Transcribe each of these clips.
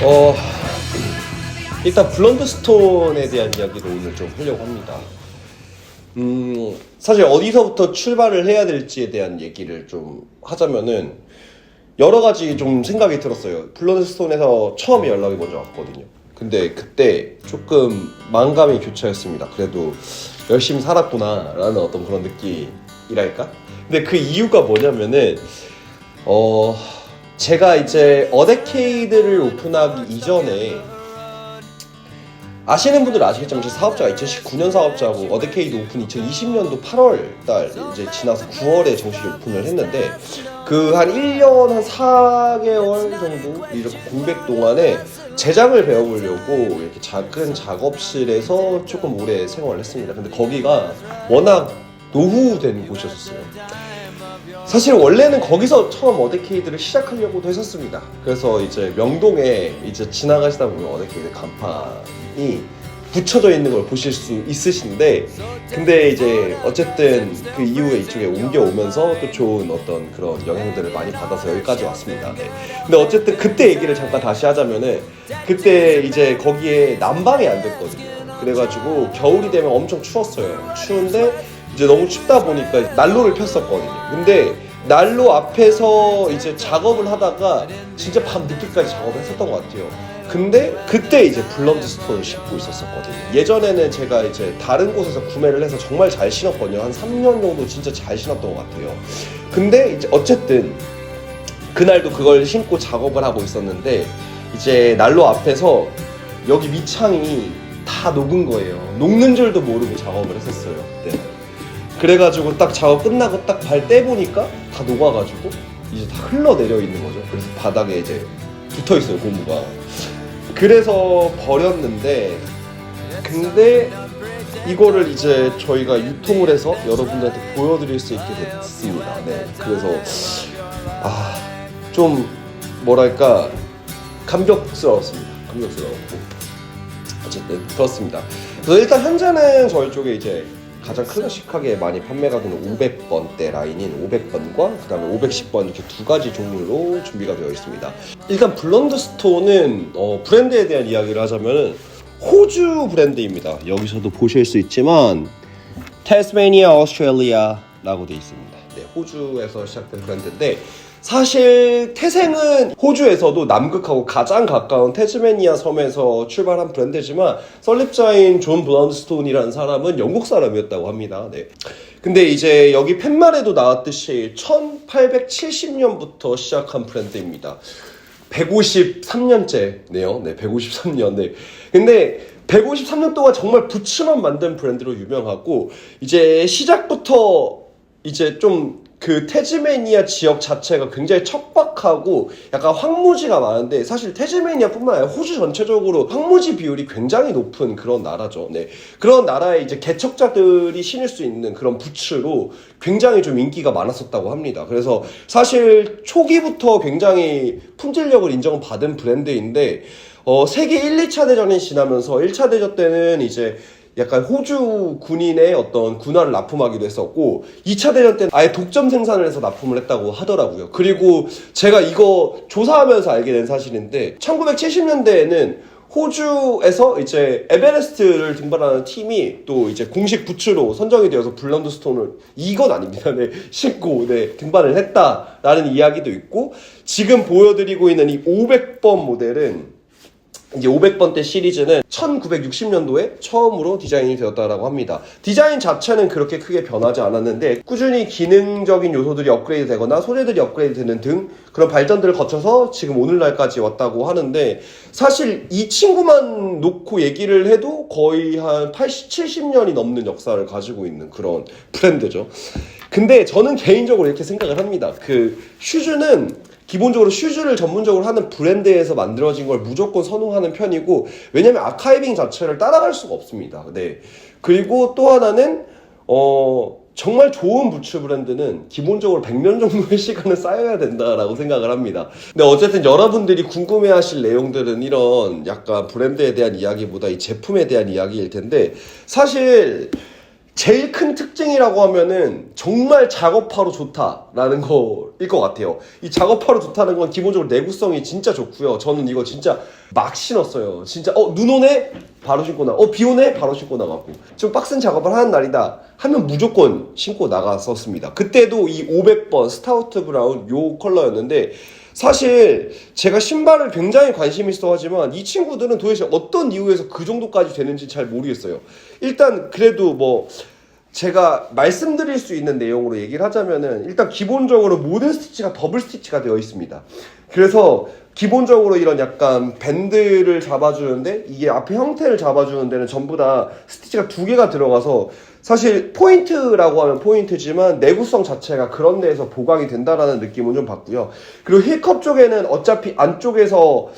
어, 일단 블런드스톤에 대한 이야기를 오늘 좀 하려고 합니다. 사실 어디서부터 출발을 해야 될지에 대한 얘기를 좀 하자면은 여러 가지 좀 생각이 들었어요. 블런드스톤에서 처음에 연락이 먼저 왔거든요. 근데 그때 조금 만감이 교차했습니다. 그래도 열심히 살았구나 라는 어떤 그런 느낌이랄까? 근데 그 이유가 뭐냐면은 제가 이제 어데케이드를 오픈하기 이전에 아시는 분들은 아시겠지만 제 사업자가 2019년 사업자고 어데케이드 오픈 2020년도 8월 달 이제 지나서 9월에 정식 오픈을 했는데 그 한 1년 한 4개월 정도 이렇게 공백 동안에 제작을 배워보려고 이렇게 작은 작업실에서 조금 오래 생활을 했습니다. 근데 거기가 워낙 노후된 곳이었어요. 사실 원래는 거기서 처음 어데케이드를 시작하려고도 했었습니다. 그래서 이제 명동에 이제 지나가시다 보면 어데케이드 간판이 붙여져 있는 걸 보실 수 있으신데, 근데 이제 어쨌든 그 이후에 이쪽에 옮겨오면서 또 좋은 어떤 그런 영향들을 많이 받아서 여기까지 왔습니다. 네. 근데 어쨌든 그때 얘기를 잠깐 다시 하자면은 그때 이제 거기에 난방이 안 됐거든요. 그래가지고 겨울이 되면 엄청 추웠어요. 추운데 이제 너무 춥다 보니까 난로를 폈었거든요. 근데 난로 앞에서 이제 작업을 하다가 진짜 밤 늦게까지 작업을 했었던 것 같아요. 근데 그때 이제 블런드스톤을 신고 있었거든요. 예전에는 제가 이제 다른 곳에서 구매를 해서 정말 잘 신었거든요. 한 3년 정도 진짜 잘 신었던 것 같아요. 근데 이제 어쨌든 그날도 그걸 신고 작업을 하고 있었는데 이제 난로 앞에서 여기 밑창이 다 녹은 거예요. 녹는 줄도 모르고 작업을 했었어요, 그때. 그래가지고 딱 작업 끝나고 딱 발 떼보니까 다 녹아가지고 이제 다 흘러내려 있는 거죠. 그래서 바닥에 이제 붙어있어요, 고무가. 그래서 버렸는데, 근데 이거를 이제 저희가 유통을 해서 여러분들한테 보여드릴 수 있게 됐습니다. 네, 그래서 좀 뭐랄까 감격스러웠습니다. 감격스러웠고 어쨌든 그렇습니다. 그래서 일단 현재는 저희 쪽에 이제 가장 클래식하게 많이 판매가 되는 500번대 라인인 500번과 그 다음에 510번 이렇게 두 가지 종류로 준비가 되어 있습니다. 일단 블런드스톤은 브랜드에 대한 이야기를 하자면 호주 브랜드입니다. 여기서도 보실 수 있지만 태스메니아 오스트레일리아라고 되어 있습니다. 네, 호주에서 시작된 브랜드인데 사실 태생은 호주에서도 남극하고 가장 가까운 태즈메니아 섬에서 출발한 브랜드지만 설립자인 존 블런드스톤이라는 사람은 영국 사람이었다고 합니다. 네. 근데 이제 여기 팻말에도 나왔듯이 1870년부터 시작한 브랜드입니다. 153년째네요. 네, 153년. 네. 근데 153년 동안 정말 부츠만 만든 브랜드로 유명하고 이제 시작부터 이제 좀 그 태즈메니아 지역 자체가 굉장히 척박하고 약간 황무지가 많은데 사실 태즈메니아뿐만 아니라 호주 전체적으로 황무지 비율이 굉장히 높은 그런 나라죠. 네. 그런 나라에 이제 개척자들이 신을 수 있는 그런 부츠로 굉장히 좀 인기가 많았었다고 합니다. 그래서 사실 초기부터 굉장히 품질력을 인정받은 브랜드인데 세계 1, 2차 대전이 지나면서 1차 대전 때는 이제 약간 호주 군인의 어떤 군화를 납품하기도 했었고 2차 대전 때는 아예 독점 생산을 해서 납품을 했다고 하더라고요. 그리고 제가 이거 조사하면서 알게 된 사실인데 1970년대에는 호주에서 이제 에베레스트를 등반하는 팀이 또 이제 공식 부츠로 선정이 되어서 블런드스톤을 이건 아닙니다. 네, 신고 등반을 했다라는 이야기도 있고 지금 보여드리고 있는 이 500번 모델은 이제 500번대 시리즈는 1960년도에 처음으로 디자인이 되었다라고 합니다. 디자인 자체는 그렇게 크게 변하지 않았는데 꾸준히 기능적인 요소들이 업그레이드 되거나 소재들이 업그레이드 되는 등 그런 발전들을 거쳐서 지금 오늘날까지 왔다고 하는데 사실 이 친구만 놓고 얘기를 해도 거의 한 80, 70년이 넘는 역사를 가지고 있는 그런 브랜드죠. 근데 저는 개인적으로 이렇게 생각을 합니다. 그 슈즈는 기본적으로 슈즈를 전문적으로 하는 브랜드에서 만들어진 걸 무조건 선호하는 편이고 왜냐면 아카이빙 자체를 따라갈 수가 없습니다. 네. 그리고 또 하나는 정말 좋은 부츠 브랜드는 기본적으로 100년 정도의 시간을 쌓여야 된다라고 생각을 합니다. 근데 어쨌든 여러분들이 궁금해하실 내용들은 이런 약간 브랜드에 대한 이야기보다 이 제품에 대한 이야기일 텐데 사실 제일 큰 특징이라고 하면은 정말 작업하러 좋다라는 거일 것 같아요. 이 작업하러 좋다는 건 기본적으로 내구성이 진짜 좋고요. 저는 이거 진짜 막 신었어요. 진짜 눈 오네? 바로 신고 나가. 비 오네? 바로 신고 나가고. 좀 빡센 작업을 하는 날이다 하면 무조건 신고 나갔었습니다. 그때도 이 500번 스타우트 브라운 요 컬러였는데, 사실 제가 신발을 굉장히 관심 있어 하지만 이 친구들은 도대체 어떤 이유에서 그 정도까지 되는지 잘 모르겠어요. 일단 그래도 뭐 제가 말씀드릴 수 있는 내용으로 얘기를 하자면은, 일단 기본적으로 모든 스티치가 더블 스티치가 되어 있습니다. 그래서 기본적으로 이런 약간 밴드를 잡아주는데, 이게 앞에 형태를 잡아주는 데는 전부 다 스티치가 2개가 들어가서, 사실 포인트라고 하면 포인트지만 내구성 자체가 그런 데에서 보강이 된다라는 느낌은 좀 받고요. 그리고 힐컵 쪽에는 어차피 안쪽에서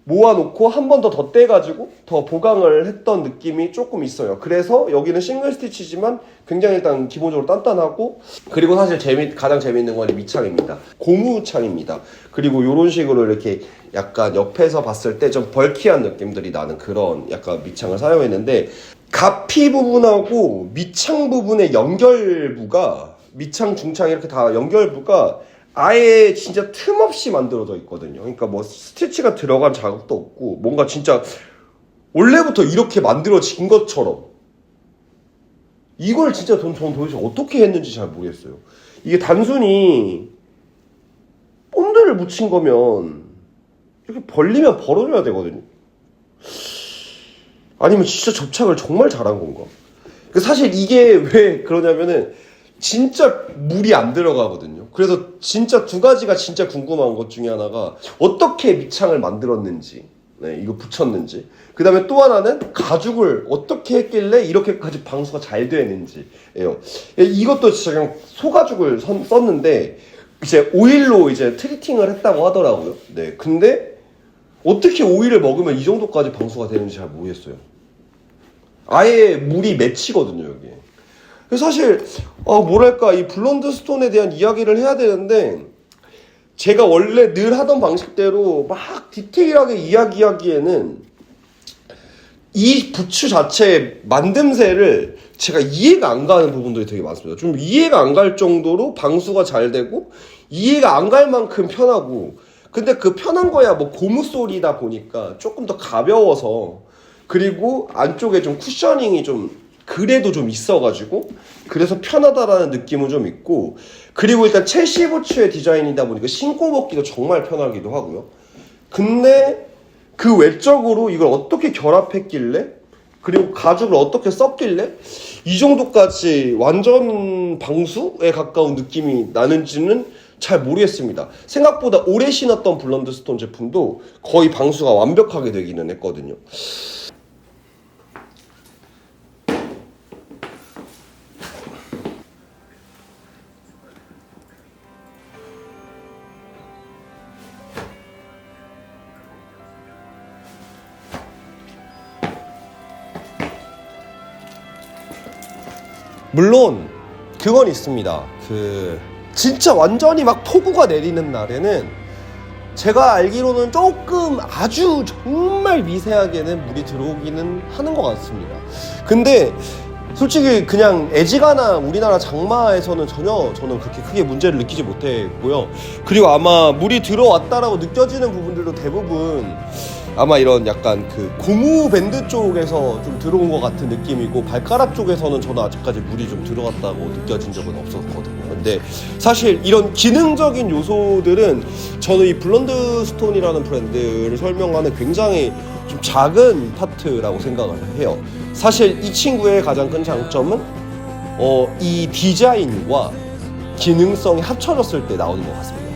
모아놓고 한 번 더 덧대가지고 더 보강을 했던 느낌이 조금 있어요. 그래서 여기는 싱글 스티치지만 굉장히 일단 기본적으로 단단하고, 그리고 사실 가장 재밌는 건 밑창입니다. 고무창입니다. 그리고 이런 식으로 이렇게 약간 옆에서 봤을 때 좀 벌키한 느낌들이 나는 그런 약간 밑창을 사용했는데, 가피 부분하고 밑창 부분의 연결부가, 밑창, 중창 이렇게 다 연결부가 아예 진짜 틈없이 만들어져 있거든요. 그러니까 뭐 스티치가 들어간 자국도 없고, 뭔가 진짜 원래부터 이렇게 만들어진 것처럼. 이걸 진짜 저는 도대체 어떻게 했는지 잘 모르겠어요. 이게 단순히 본드를 묻힌 거면 이렇게 벌리면 벌어져야 되거든요. 아니면 진짜 접착을 정말 잘한 건가? 사실 이게 왜 그러냐면은 진짜 물이 안 들어가거든요. 그래서 진짜 2가지가 진짜 궁금한 것 중에 하나가 어떻게 밑창을 만들었는지, 이거 붙였는지, 그 다음에 또 하나는 가죽을 어떻게 했길래 이렇게까지 방수가 잘 되는지예요. 이것도 진짜 그냥 소가죽을 썼는데 이제 오일로 이제 트리팅을 했다고 하더라고요. 근데 어떻게 오일을 먹으면 이 정도까지 방수가 되는지 잘 모르겠어요. 아예 물이 맺히거든요, 여기. 사실 뭐랄까, 이 블론드 스톤에 대한 이야기를 해야 되는데, 제가 원래 늘 하던 방식대로 막 디테일하게 이야기하기에는 이 부츠 자체의 만듦새를 제가 이해가 안 가는 부분들이 되게 많습니다. 좀 이해가 안 갈 정도로 방수가 잘 되고 이해가 안 갈 만큼 편하고, 근데 그 편한 거야 뭐 고무 솔이다 보니까 조금 더 가벼워서, 그리고 안쪽에 좀 쿠셔닝이 좀 그래도 좀 있어가지고 그래서 편하다라는 느낌은 좀 있고, 그리고 일단 첼시 부츠의 디자인이다 보니까 신고 먹기도 정말 편하기도 하고요. 근데 그 외적으로 이걸 어떻게 결합했길래, 그리고 가죽을 어떻게 썼길래 이 정도까지 완전 방수에 가까운 느낌이 나는지는 잘 모르겠습니다. 생각보다 오래 신었던 블론드 스톤 제품도 거의 방수가 완벽하게 되기는 했거든요. 물론 그건 있습니다. 진짜 완전히 막 폭우가 내리는 날에는 제가 알기로는 조금 아주 정말 미세하게는 물이 들어오기는 하는 것 같습니다. 근데 솔직히 그냥 애지간한 우리나라 장마에서는 전혀 저는 그렇게 크게 문제를 느끼지 못했고요. 그리고 아마 물이 들어왔다라고 느껴지는 부분들도 대부분 아마 이런 약간 그 고무 밴드 쪽에서 좀 들어온 것 같은 느낌이고, 발가락 쪽에서는 저는 아직까지 물이 좀 들어갔다고 느껴진 적은 없었거든요. 근데 사실 이런 기능적인 요소들은 저는 이 블론드 스톤이라는 브랜드를 설명하는 굉장히 좀 작은 파트라고 생각을 해요. 사실 이 친구의 가장 큰 장점은 이 디자인과 기능성이 합쳐졌을 때 나오는 것 같습니다.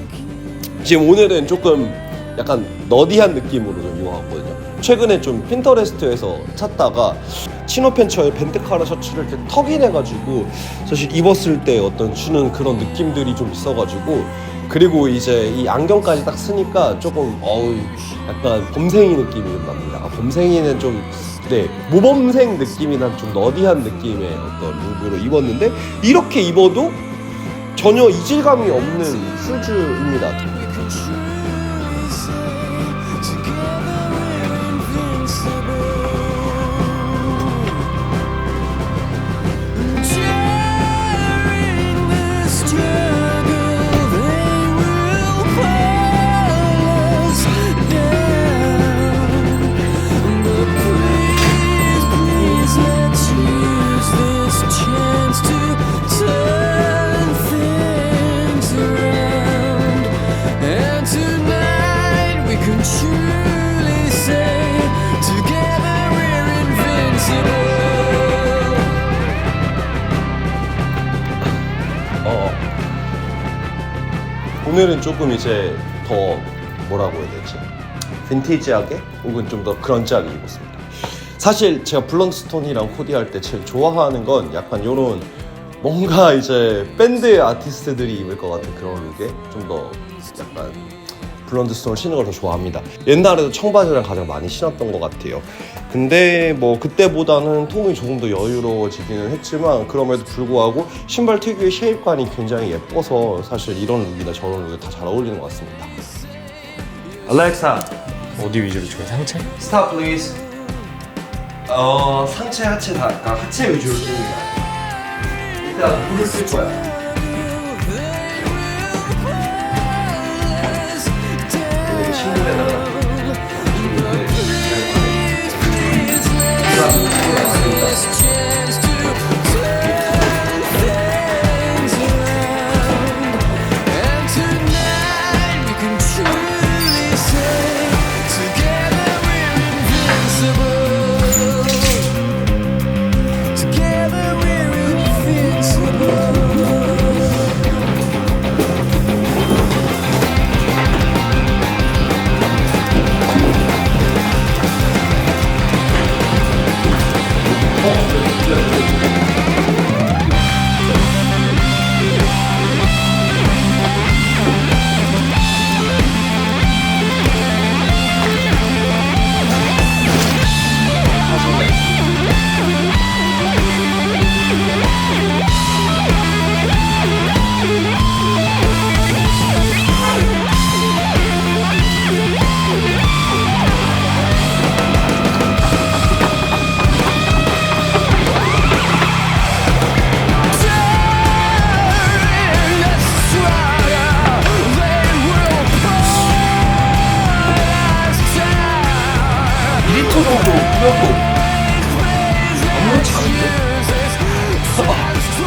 지금 오늘은 조금 약간 너디한 느낌으로 좀 입어봤거든요. 최근에 좀 핀터레스트에서 찾다가 치노 팬츠에 벤트카라 셔츠를 이렇게 턱인해가지고 사실 입었을 때 어떤 주는 그런 느낌들이 좀 있어가지고, 그리고 이제 이 안경까지 딱 쓰니까 조금 약간 범생이 느낌이 좀 납니다. 범생이는 좀 모범생 느낌이 난 좀 너디한 느낌의 어떤 룩으로 입었는데, 이렇게 입어도 전혀 이질감이 없는 슈즈입니다. 오늘은 조금 이제 더 뭐라고 해야 되지? 빈티지하게 혹은 좀 더 그런지하게 입었습니다. 사실 제가 블런드스톤이랑 코디할 때 제일 좋아하는 건 약간 요런 뭔가 이제 밴드 아티스트들이 입을 것 같은 그런 룩에 좀 더 약간 블런드스톤을 신는 걸 더 좋아합니다. 옛날에도 청바지랑 가장 많이 신었던 것 같아요. 근데 뭐 그때보다는 톤이 조금 더 여유로워지기는 했지만 그럼에도 불구하고 신발 특유의 쉐입감이 굉장히 예뻐서 사실 이런 룩이나 저런 룩에 다 잘 어울리는 것 같습니다. 알렉사, 어디 위주로 찍어요? 상체? 스탑 플리즈. 상체 하체 다 약간 하체 위주로 찍는 게 나아요. 일단 물을 쓸 거야. 이렇게 신문에다가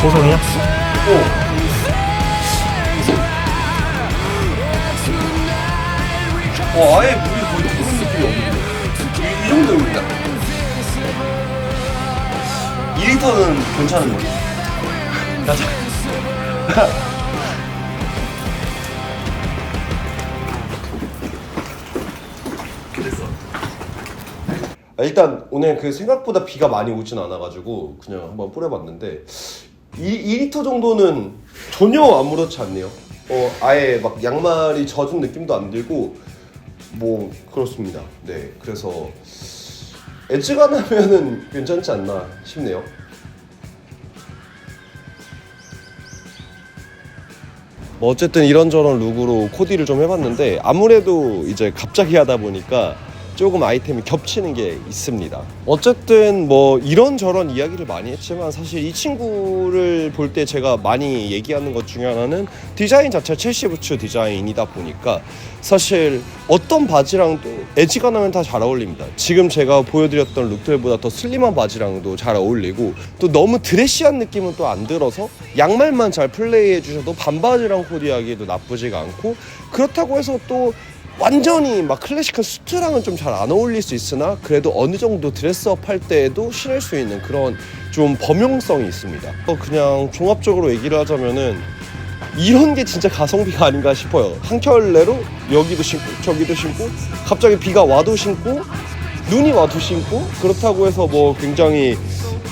보송이요? 아예 물이 거의 그런 느낌이 없는데 이 정도입니다. 2리터는 괜찮은 거죠? 가자. 일단 오늘 그 생각보다 비가 많이 오진 않아가지고 그냥 한번 뿌려봤는데 2리터 정도는 전혀 아무렇지 않네요. 아예 막 양말이 젖은 느낌도 안 들고 뭐 그렇습니다. 네, 그래서 엣지가 나면은 괜찮지 않나 싶네요. 뭐 어쨌든 이런저런 룩으로 코디를 좀 해봤는데 아무래도 이제 갑자기 하다 보니까 조금 아이템이 겹치는 게 있습니다. 어쨌든 뭐 이런저런 이야기를 많이 했지만 사실 이 친구를 볼 때 제가 많이 얘기하는 것 중에 하나는 디자인 자체가 첼시 부츠 디자인이다 보니까 사실 어떤 바지랑도 엣지가 나면 다 잘 어울립니다. 지금 제가 보여드렸던 룩들보다 더 슬림한 바지랑도 잘 어울리고 또 너무 드레시한 느낌은 또 안 들어서 양말만 잘 플레이해 주셔도 반바지랑 코디하기에도 나쁘지가 않고 그렇다고 해서 또 완전히 막 클래식한 수트랑은 좀 잘 안 어울릴 수 있으나 그래도 어느 정도 드레스업 할 때에도 신을 수 있는 그런 좀 범용성이 있습니다. 그냥 종합적으로 얘기를 하자면은 이런 게 진짜 가성비가 아닌가 싶어요. 한 켤레로 여기도 신고 저기도 신고 갑자기 비가 와도 신고 눈이 와도 신고 그렇다고 해서 뭐 굉장히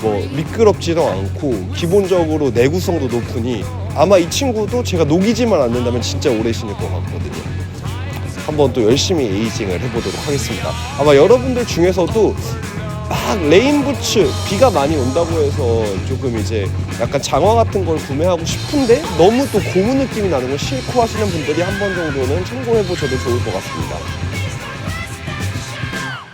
뭐 미끄럽지도 않고 기본적으로 내구성도 높으니 아마 이 친구도 제가 녹이지만 않는다면 진짜 오래 신을 것 같거든요. 한번 또 열심히 에이징을 해보도록 하겠습니다. 아마 여러분들 중에서도 막 레인부츠 비가 많이 온다고 해서 조금 이제 약간 장화 같은 걸 구매하고 싶은데 너무 또 고무 느낌이 나는 걸 싫고 하시는 분들이 한 번 정도는 참고해보셔도 좋을 것 같습니다.